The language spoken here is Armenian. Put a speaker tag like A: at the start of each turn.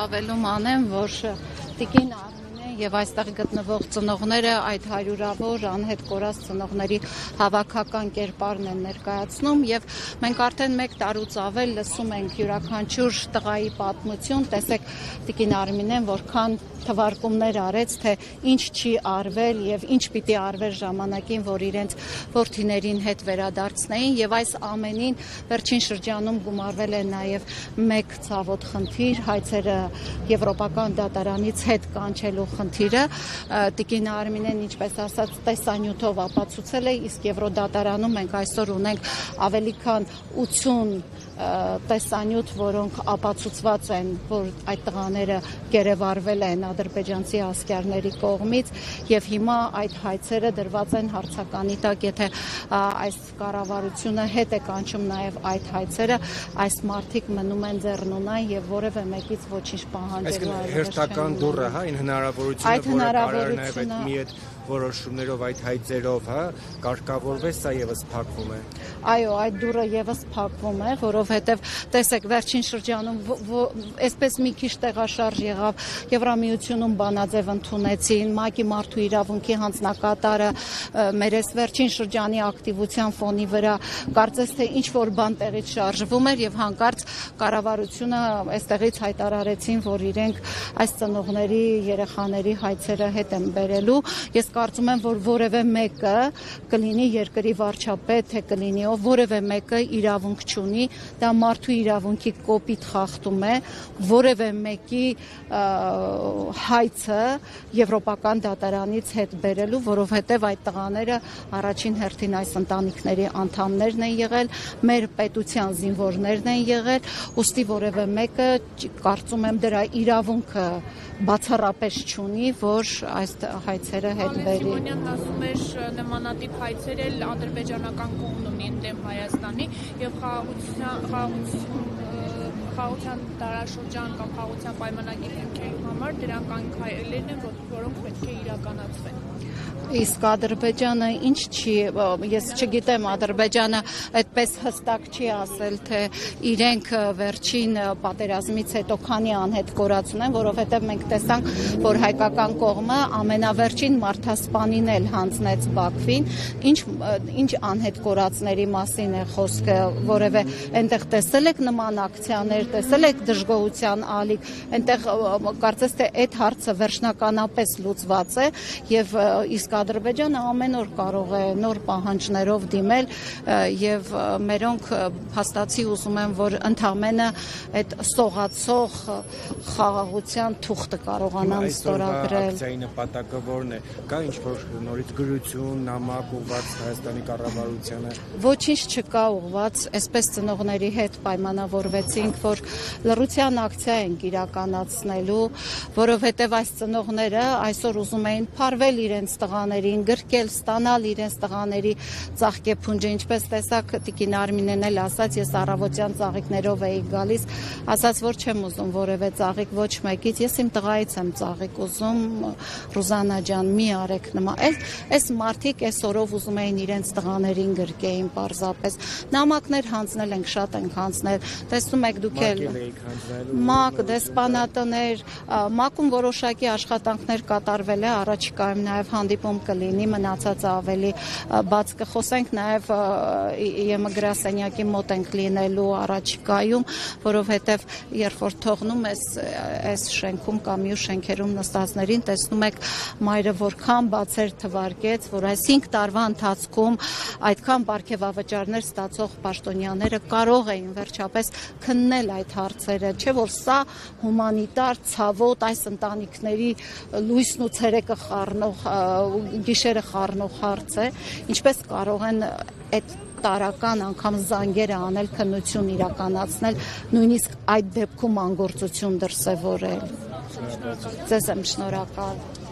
A: Ավելում անեմ, որ տիկին Արմինեն եւ այստեղ գտնվող ծնողները այդ հարյուրավոր անհետ կորած ծնողների հավաքական կերպարն են ներկայացնում եւ մենք արդեն 1 տարուց ավել լսում ենք յուրաքանչյուր տղայի պատմություն, տեսեք տիկին Արմինեն որքան թվարկումներ արեց, թե ինչ չի արվել եւ ինչ պիտի արվեր ժամանակին, որ իրենց որդիներին հետ վերադարձնեին եւ այս ամենին վերջին շրջանում գումարվել է նաեւ 1 ցավոտ խնդիր, հայցերը Եվրոպական դատարանից հետ կանչելու խնդիրը, տիկին Արմինեն ինչպես ասած տեսանյութով ապացուցել է, իսկ Եվրոդատարանում մենք այսօր ունենք ավելի քան 80 տեսանյութ, որոնք ապացուցված են, որ այդ տղաները գերեվարվել են ադրբեջանցի ասկերների կողմից եւ հիմա այդ հայցերը դրված են հարցականի տակ, եթե այս կառավարությունը հետ է կանչում նաեւ այդ հայցերը, այս մարդիկ մնում են ձեռնունայն եւ որևէ մեկից ոչինչ պահանջելու
B: այլ հերթական դուրը, հա, այն հնարավորությունը, որը կարող է նաեւ այդ մի այդ որոշումներով այդ հայցերով, հա, կարգավորվեց, սա եւս փակվում է։
A: Այո, այդ դուրը եւս փակվում է, որովհետեւ տեսեք վերջին շրջանում այսպես մի քիչ տեղաշարժ եղավ, Եվրամիությունում բանաձև ընդունեցին, ՄԱԿ-ի մարդու իրավունքի հանձնակատարը մեր այս վերջին շրջանի ակտիվության ֆոնի վրա կարծես թե ինչ որ բան տեղից շարժվում էր եւ հանկարծ կառավարությունը այստեղից հայտարարեցին, որ իրենք այս ծնողների երեխաների հայցերը հետ են բերելու։ Ես կարծում եմ, որ որևէ մեկը կլինի երկրի վարչապետ, թե կլինի ով, որևէ մեկը իրավունք չունի, դա մարդու իրավունքի կոպիտ խախտում է, որևէ մեկի հայցը Եվրոպական դատարանից հետ բերելու, որովհետև այդ տղաները առաջին հերթին այս ընտանիքների անդամներն են եղել, մեր պետության զինվորներն են եղել, ուստի որևէ մեկը կարծում եմ դրա իրավունքը բացառապես չունի, որ այս հայցերը հետ բերի։
C: Սիմոնյանն ասում էր նմանատիպ հայցեր էլ ադրբեջանական կողմն ունի ընդդեմ Հայաստանի եւ խաղաղության տարաշրջան կամ խաղաղության պայմանագիր հիմքերի համար դրանք այն քայլերն են, որոնք պետք է իրականացվեն։
A: Իսկ Ադրբեջանը ինչ չի, ես չգիտեմ, Ադրբեջանը այդպես հստակ չի ասել, թե իրենք վերջին պատերազմից հետո քանի անհետ կորած ունեն, որովհետև մենք տեսանք, որ հայկական կողմը ամենավերջին մարդասպանին էլ հանձնեց Բաքվին, ինչ անհետ կորածների մասին է խոսքը, որևէ այնտեղ տեսել եք նման ակցիաներ, տեսել եք դժգոհության ալիք, այնտեղ կարծես թե այդ հարցը վերջնականապես լուծված է եւ իսկ Ադրբեջանը ամեն օր կարող է նոր պահանջներով դիմել եւ մերոնք հաստատի ուզում են, որ ընդամենը այդ սողացող խաղաղության թուղթը կարողանան ստորագրել։
B: Ակցիայի նպատակը որն է։ Կա ինչ-որ նորից գրություն, նամակ ուղղված Հայաստանի կառավարությանը։
A: Ոչինչ չկա ուղղված, այսպես ծնողների հետ պայմանավորվեցինք, որ լռության ակցիա ենք իրականացնելու, որովհետեւ այս ծնողները այսօր ուզում էին փարվել իրենց տղաներին, գրկել, ստանալ իրենց տղաների ծաղկեփունջը, ինչպես տեսակ տիկին Արմինեն էլ ասաց, ես առավոտյան ծաղիկներով էի գալիս, ասաց, որ չեմ ուզում որևէ ծաղիկ ոչ մեկից, ես իմ տղայից եմ ծաղիկ ուզում, Ռուզանա ջան, մի արեք նման։ Այս մարդիկ այս օրով ուզում էին իրենց տղաներին գրկեին պարզապես։ Նամակներ հանձնել ենք, շատ ենք հանձնել։ Տեսնում եք դուք էլ ՄԱԿ, դեսպանատներ, ՄԱԿ-ում որոշակի աշխատանքներ կատարվել է, առաջիկայում նաև հանդիպում կլինի, մնացածը ավելի բաց կխոսենք, նաև Եմգրասենյակի մոտ ենք լինելու առաջիկայում, որովհետև երբ որ թողնում այս շենքում կամ մյուս շենքերում նստածներին, տեսնում եք մայրը որքան բացեր թվարկեց, որ այս 5 տարվա ընթացքում այդքան պարգևավճարներ ստացող պաշտոնյաները կարող էին վերջապես քննել այդ հարցերը, չէ՞ որ սա հումանիտար ցավոտ այս ընտանիքների լույսն ու ցերեկը խառնող գիշերը խառնող հարց է, ինչպես կարող են այդ տարական անգամ զանգերը անել, քննություն իրականացնել, նույնիսկ այդ դեպքում անգործություն դրսևորել։ Ձեզ եմ շնորհակալ։